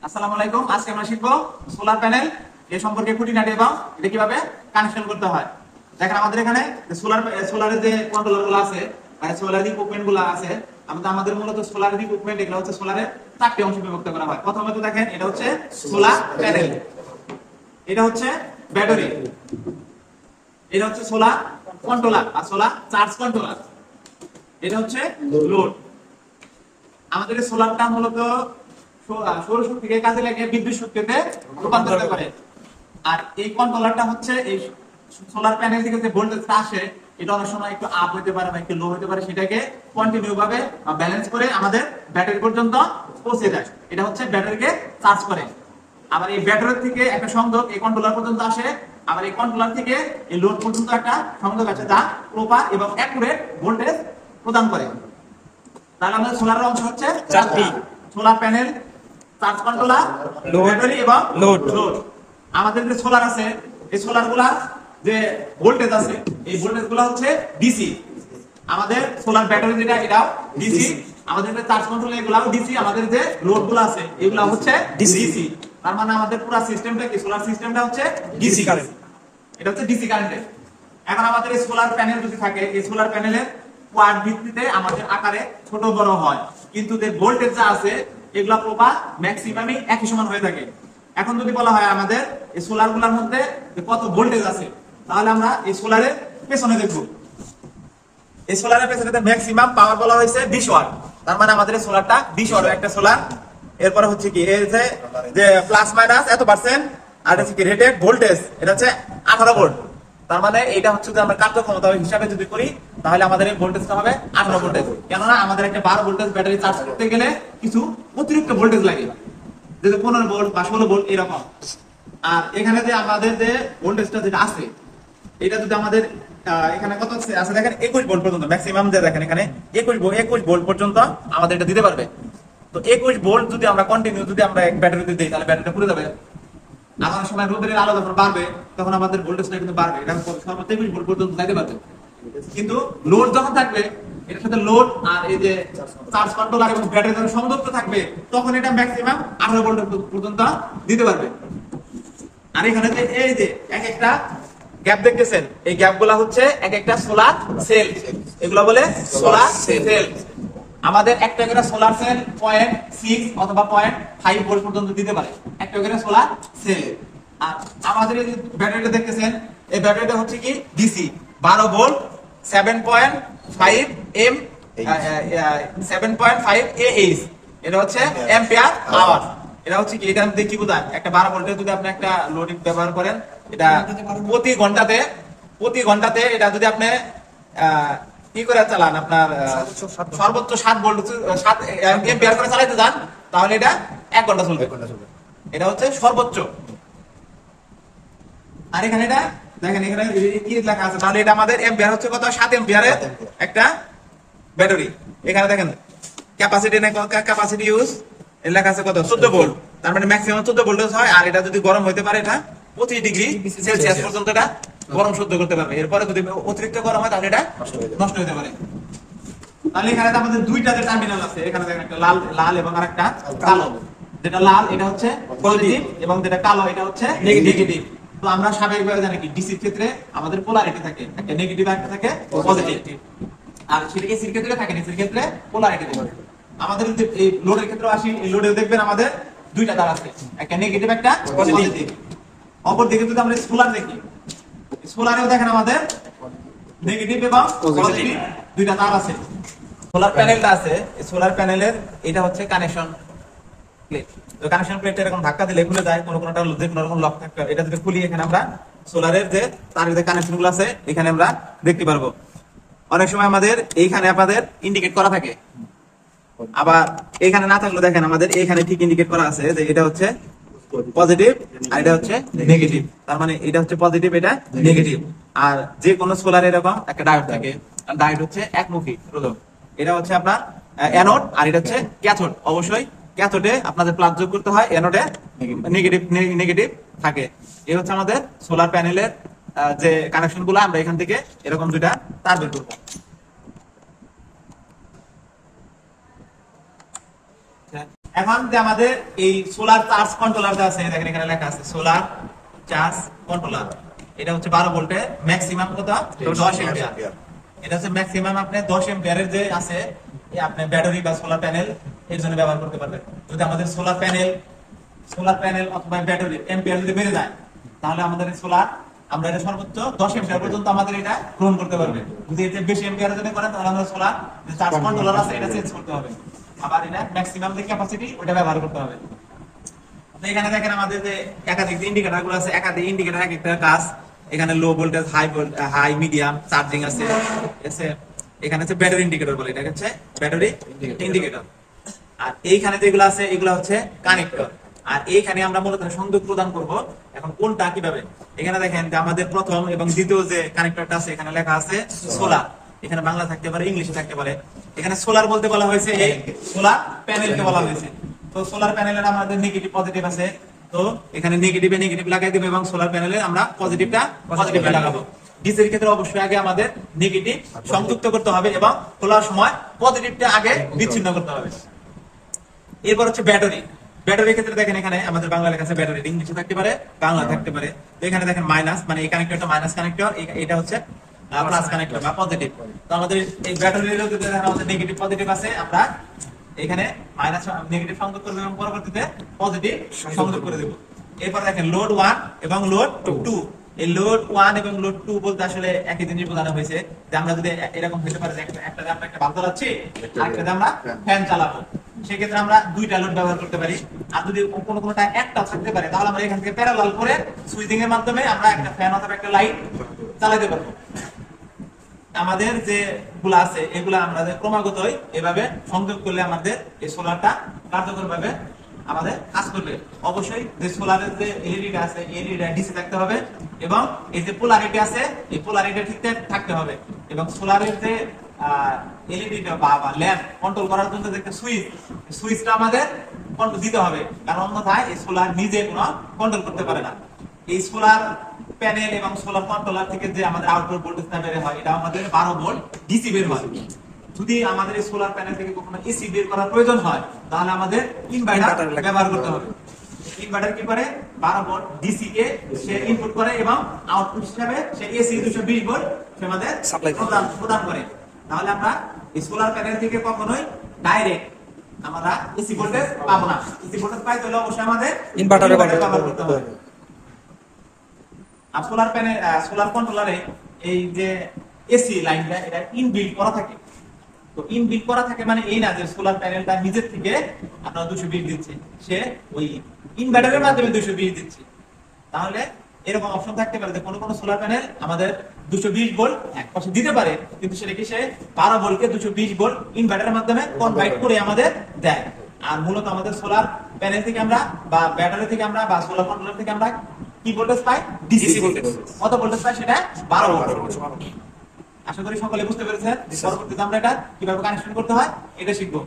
আসসালামু আলাইকুম। আজকে আমরা শিখবো সোলার প্যানেল এর সম্পর্কে খুঁটিনাটি এবং এটা কিভাবে কানেকশন করতে হয়। দেখেন আমাদের এখানে সোলারের যে কন্ট্রোলার গুলো আছে বা সোলার ইকুইপমেন্ট গুলো আছে, আমাদের মূলত সোলার ইকুইপমেন্ট এগুলো হচ্ছে সোলারের চারটি অংশে বিভক্ত করা হয়। প্রথমে তো দেখেন এটা হচ্ছে সোলার প্যানেল, এটা হচ্ছে ব্যাটারি, এটা হচ্ছে সোলার কন্ট্রোলার আর সোলার চার্জ কন্ট্রোলার, এটা হচ্ছে লোড। আমাদের এই সোলারটা মূলত সৌরশক্তিকে কাজে লাগিয়ে বিদ্যুৎ শক্তিতে রূপান্তরিত করে। আর এই কন্ট্রোলারটা হচ্ছে এই সোলার প্যানেল থেকে যে ভোল্টেজটা আসে এটা অনেক সময় একটু আপ হতে পারে বা একটু লো হতে পারে, সেটাকে কন্টিনিউ ভাবে ব্যালেন্স করে আমাদের ব্যাটারি পর্যন্ত পৌঁছে দেয়। এটা হচ্ছে ব্যাটারিকে চার্জ করে। আবার এই ব্যাটারি থেকে একটা সংযোগ এই কন্ট্রোলার পর্যন্ত আসে, আবার এই কন্ট্রোলার থেকে এই লোড পর্যন্ত একটা সংযোগ আছে যা প্রপার এবং অ্যাকুরেট ভোল্টেজ প্রদান করে। তাহলে আমাদের সোলারের অংশ হচ্ছে চারটি: solar panel, charge controller, battery এবং লোড। আমাদের যে সোলার আছে এই সোলারগুলা যে ভোল্টেজ আছে এই ভোল্টেজগুলো হচ্ছে ডিসি। আমাদের সোলার ব্যাটারি যেটা এটাও ডিসি, আমাদের যে চার্জ কন্ট্রোল এগুলাও ডিসি, আমাদের যে লোডগুলো আছে এগুলা হচ্ছে ডিসি। তার মানে আমাদের পুরো সিস্টেমটা কি, সোলার সিস্টেমটা হচ্ছে ডিসি কারেন্ট। এটা হচ্ছে ডিসি কারেন্টে। এখন আমাদের এই সোলার প্যানেল যদি থাকে এই সোলার প্যানেলের ওয়াট ভিত্তিতে আমাদের আকারে ছোট বড় হয়, কিন্তু যে ভোল্টেজ যা আছে এগুলা প্রপার ম্যাক্সিমামই একই সমান হয়ে থাকে। এখন যদি বলা হয় আমাদের এই সোলার গুলার মধ্যে কত ভোল্টেজ আছে, তাহলে আমরা এই সোলারের পেছনে দেখব। এই সোলারের পেছনে ম্যাক্সিমাম পাওয়ার বলা হয়েছে 20 ওয়াট। তার মানে আমাদের এই সোলারটা 20 ওয়াটের একটা সোলার। এরপরে হচ্ছে কি এই যে প্লাস মাইনাস এত পার্সেন্ট, আর হচ্ছে কি রেটেড ভোল্টেজ এটা হচ্ছে 18 ভোল্ট। তার মানে এটা হচ্ছে যে আমরা কার্যক্ষমতা হিসাবে যদি করি তাহলে আমাদের এই ভোল্টেজটা হবে 18 ভোল্টেজ। কেননা আমাদের একটা 12 ভোল্টেজ ব্যাটারি চার্জ করতে গেলে কিছু অতিরিক্ত ভোল্টেজ লাগে, যেটা 15 ভোল্ট বা 16 ভোল্ট এরকম। আর এখানে যে আমাদের যে ভোল্টেজটা যেটা আছে এটা যদি আমাদের এখানে কত আছে দেখেন 21 ভোল্ট পর্যন্ত ম্যাক্সিমাম, যে দেখেন এখানে 21 ভোল্ট পর্যন্ত আমাদের এটা দিতে পারবে। তো 21 ভোল্ট যদি আমরা কন্টিনিউ যদি আমরা এক ব্যাটারিতে দিই তাহলে ব্যাটারিটা পুরো যাবে। আবার সময় রোদের আলো যখন বাড়বে তখন আমাদের ভোল্টেজটা কিন্তু বাড়বে, এটা সর্বোচ্চ 21 ভোল্ট পর্যন্ত যাইতে পারবে। কিন্তু লোড যখন থাকবে এটার সাথে লোড আর এই যে চার্জ কন্ট্রোলার এবং ব্যাটারি যখন সংযুক্ত থাকবে তখন এটা ম্যাক্সিমাম 18 ভোল্ট পর্যন্ত দিতে পারবে। আর এখানে যে এই যে এক একটা গ্যাপ দেখতেছেন এই গ্যাপগুলো হচ্ছে এক একটা সোলার সেল, এগুলো বলে সোলার সেল। আমাদের একটা করে সোলার সেল 0.6 অথবা 0.5 ভোল্ট পর্যন্ত দিতে পারে একটা করে সোলার সেল। আর আমাদের এই ব্যাটারিটা দেখতেছেন এই ব্যাটারিটা হচ্ছে কি ডিসি 12 ভোল্ট 7.5 এম 7.5 AH, এটা হচ্ছে অ্যাম্পিয়ার আওয়ার। এটা হচ্ছে কি, এটা দিয়ে কি বোঝায়, একটা 12 ভোল্টের যদি আপনি একটা লোডিং ব্যবহার করেন এটা প্রতি ঘন্টাতে এটা যদি আপনি কি করে চালান আপনার সর্বোচ্চ 7 ভোল্ট 7 অ্যাম্পিয়ার করে চালাতে যান তাহলে এটা 1 ঘন্টা চলবে। এটা হচ্ছে সর্বোচ্চ। আর এখানে এটা দেখেন এখানে কি লেখা আছে, তাহলে এটা আমাদের অ্যাম্পিয়ার হচ্ছে কত, 7 অ্যাম্পিয়ারের একটা ব্যাটারি। এখানে দেখেন ক্যাপাসিটি ইউজ এর লেখা আছে কত, 14 ভোল্ট। তার মানে ম্যাক্সিমাম 14 ভোল্টেজ হয়। আর এটা যদি গরম হইতে পারে এটা 25 ডিগ্রি সেলসিয়াস পর্যন্ত এটা গরম সহ্য করতে পারবে। এরপরে যদি অতিরিক্ত গরম হয় তাহলে এটা নষ্ট হতে পারে। তাহলে এখানে আমাদের দুইটা যে টার্মিনাল আছে, এখানে দেখেন একটা লাল এবং আরেকটা কালো। যেটা লাল এটা হচ্ছে পজিটিভ এবং যেটা কালো এটা হচ্ছে নেগেটিভ। তো আমরা স্বাভাবিকভাবে জানি কি ডিসির ক্ষেত্রে আমাদের পোলারিটি থাকে, একটা নেগেটিভ একটা থাকে পজিটিভ। আর সেটা এসির ক্ষেত্রে থাকে না, এসির ক্ষেত্রে পোলারিটি থাকে। আমাদের যদি এই লোডের ক্ষেত্রে আসি, এই লোডে দেখবেন আমাদের দুইটা তার আছে, একটা নেগেটিভ একটা পজিটিভ। অপর দিকে যদি আমরা সোলার দেখি, সোলারেও দেখেন আমাদের নেগেটিভ এবং পজিটিভ দুইটা তার আছে। সোলার প্যানেলটা আছে, এই সোলার প্যানেলের এটা হচ্ছে কানেকশন প্লেট। তো কানেকশন প্লেটটা এরকম ধাক্কা দিলে খুলে যায়, কোনোটা যে কোনো রকম লক থাকবে। এটা যদি খুলি এখানে আমরা সোলারের যে তারের যে কানেকশনগুলো আছে এখানে আমরা দেখতে পারবো। অনেক সময় আমাদের এইখানে আপনাদের ইন্ডিকেট করা থাকে, আবার এখানে না থাকলে দেখেন আমাদের এখানে ঠিক ইন্ডিকেট করা আছে যে এটা হচ্ছে পজিটিভ আর এটা হচ্ছে নেগেটিভ। তার মানে এটা হচ্ছে পজিটিভ এটা নেগেটিভ। আর যে কোনো সোলার এরকম একটা ডায়োড থাকে, ডায়োড হচ্ছে একমুখী রোধক। এটা হচ্ছে আপনার অ্যানোড আর এটা হচ্ছে ক্যাথোড। অবশ্যই ক্যাথোডে আপনাদের প্লাগ যোগ করতে হয়, অ্যানোডে নেগেটিভ থাকে। এই হচ্ছে আমাদের সোলার প্যানেলের যে কানেকশন গুলো। আমরা এখান থেকে এরকম দুইটা তার বের করবো। এখন যে আমাদের এই সোলার চার্জ কন্ট্রোলার আছে, দেখেন এখানে লেখা আছে সোলার চার্জ কন্ট্রোলার। এটা হচ্ছে 12 ভোল্টে, ম্যাক্সিমাম কত 10 এম্পিয়ার। এটা হচ্ছে ম্যাক্সিমাম আপনি 10 এম্পিয়ারের যে আছে আপনি ব্যাটারি বা সোলার প্যানেল এর জন্য ব্যবহার করতে পারবেন। যদি আমাদের সোলার প্যানেল অথবা ব্যাটারি এম্পিয়ার যদি বেড়ে যায়, তাহলে আমাদের সোলার আমরা এটা সর্বোচ্চ 10 এম্পিয়ার পর্যন্ত আমাদের এটা গ্রহণ করতে পারবে। যদি এর বেশি এম্পিয়ার যদি করেন, তাহলে আমাদের সোলার যে চার্জ কন্ট্রোলার আছে এটা চেঞ্জ করতে হবে। আবার এটা ম্যাক্সিমাম যে ক্যাপাসিটি ওটা ব্যবহার করতে হবে। তো এখানে দেখেন আমাদের যে একাধিক ইন্ডিকেটর গুলো আছে, একাধিক ইন্ডিকেটর এক একটা কাজ। এখানে low voltage, high, medium charging আছে। এখানে হচ্ছে ব্যাটারি ইন্ডিকেটর বলে, এটা হচ্ছে ব্যাটারি ইন্ডিকেটর। আর এইখানে যেগুলো আছে এগুলো হচ্ছে কানেক্টর। আর এইখানে আমরা মূলত সংযোগ প্রদান করব। এখন কোনটা কিভাবে, এখানে দেখেন যে আমাদের প্রথম এবং দ্বিতীয় যে কানেক্টরটা আছে এখানে লেখা আছে সোলার। এখানে বাংলা থাকতে পারে, ইংলিশে থাকতে পারে। এখানে সোলার বলতে বলা হয়েছে এই সোলার প্যানেলকে বলা হয়েছে। তো সোলার প্যানেলের আমাদের নেগেটিভ পজিটিভ আছে, তো এখানে নেগেটিভে নেগেটিভ লাগাই দেব এবং সোলার প্যানেলে আমরা পজিটিভটা পজিটিভে লাগাবো। ডিসির ক্ষেত্রে অবশ্যই আগে আমাদের নেগেটিভ সংযুক্ত করতে হবে এবং খোলার সময় পজিটিভটা আগে বিচ্ছিন্ন করতে হবে। এরপর হচ্ছে ব্যাটারি। ব্যাটারির ক্ষেত্রে দেখেন এখানে আমাদের বাংলা লেখা আছে ব্যাটারি, ইংলিশে থাকতে পারে, বাংলা থাকতে পারে। তো এখানে দেখেন মাইনাস, মানে এই কানেক্টরটা মাইনাস কানেক্টর, এটা হচ্ছে প্লাস কানেক্টর বা পজিটিভ। তো আমাদের এই ব্যাটারির ক্ষেত্রে দেখেন আমাদের নেগেটিভ পজিটিভ আছে, আমরা এখানে মাইনাস নেগেটিভ সংযোগ করব এবং পরবর্তীতে পজিটিভ সংযোগ করে দেব। এরপর দেখেন লোড 1 এবং লোড 2। এই লোড 1 এবং লোড 2 বলতে আসলে একই জিনিস বোঝানো হয়েছে যে আমরা যদি এরকম হতে পারে যে একটাতে আমরা একটা বাল্ব জ্বালাচ্ছি, আরেকটাতে আমরা ফ্যান চালাবো, সেক্ষেত্রে আমরা দুইটা লোড ব্যবহার করতে পারি। আর যদি কোনোটা একটা থাকতে পারে, তাহলে আমরা এখান থেকে প্যারালাল করে সুইচিং এর মাধ্যমে আমরা একটা ফ্যান অথবা একটা লাইট চালাতে পারবো। আমাদের যে গুলা আছে এগুলা আমরা ক্রমাগতই এভাবে সংযোগ করলে আমাদের এই সোলারটা কার্যকর ভাবে আমাদের কাজ করবে। অবশ্যই যে সোলারের যে এলইডিটা আছে এলইডিটা ডিসি থাকতে হবে এবং এই যে পোলারিটি আছে এই পোলারিটি ঠিক থাকতে হবে। এবং সোলারের যে এলইডিটা বা ল্যাম্প কন্ট্রোল করার জন্য যে একটা সুইচটা আমাদের কন্ট্রোল দিতে হবে, কারণ অন্যথায় এই সোলার নিজে কোনো কন্ট্রোল করতে পারে না। এই সোলার প্যানেল এবং সোলার কন্ট্রোলার থেকে যে আমাদের আউটপুট ভোল্টেজটা বের হয় এটা আমাদের 12 ভোল্ট ডিসি বের হয়। যদি আমাদের এই সোলার প্যানেল থেকে কখনো এসি বের করার প্রয়োজন হয়, তাহলে আমাদের ইনভার্টার ব্যবহার করতে হবে। ইনভার্টার কি করে 12 ভোল্ট ডিসি কে সে ইনপুট করে এবং আউটপুট হিসেবে সে এসি 220 ভোল্ট সে আমাদের প্রদান করে। তাহলে আমরা এই সোলার প্যানেল থেকে কখনোই ডাইরেক্ট আমরা এসি ভোল্টেজ পাবো না। এসি ভোল্টেজ পাইতে হলে অবশ্যই আমাদের ইনভার্টার ব্যবহার করতে হবে। আর সোলার প্যানেল সোলার কন্ট্রোলারে এই যে এসি লাইনটা এটা ইনবিল্ট করা থাকে। তো ইনবিল্ট করা থাকে মানে এই না যে সোলার প্যানেলটা নিজের থেকে আপনারা 220 দিচ্ছে, সে ওই ইনভার্টারের মাধ্যমে 220 দিচ্ছে। তাহলে এরকম অপশন থাকতে পারে যে কোন সোলার প্যানেল আমাদের 220 ভোল্ট এক পাশে দিতে পারে, কিন্তু সেটা কি সে 12 ভোল্টকে 220 ভোল্ট ইনভার্টারের মাধ্যমে কনভার্ট করে আমাদের দেয়। আর মূলত আমাদের সোলার প্যানেল থেকে আমরা বা ব্যাটারি থেকে আমরা বা সোলার কন্ট্রোলার থেকে আমরা কি ভোল্টেজ পাই? DC voltage. কত ভোল্টেজ পাই? সেটা 12 ভোল্ট। আশা করি সকলে বুঝতে পেরেছেন। পরবর্তীতে আমরা এটা কিভাবে কানেকশন করতে হয় এটা শিখবো।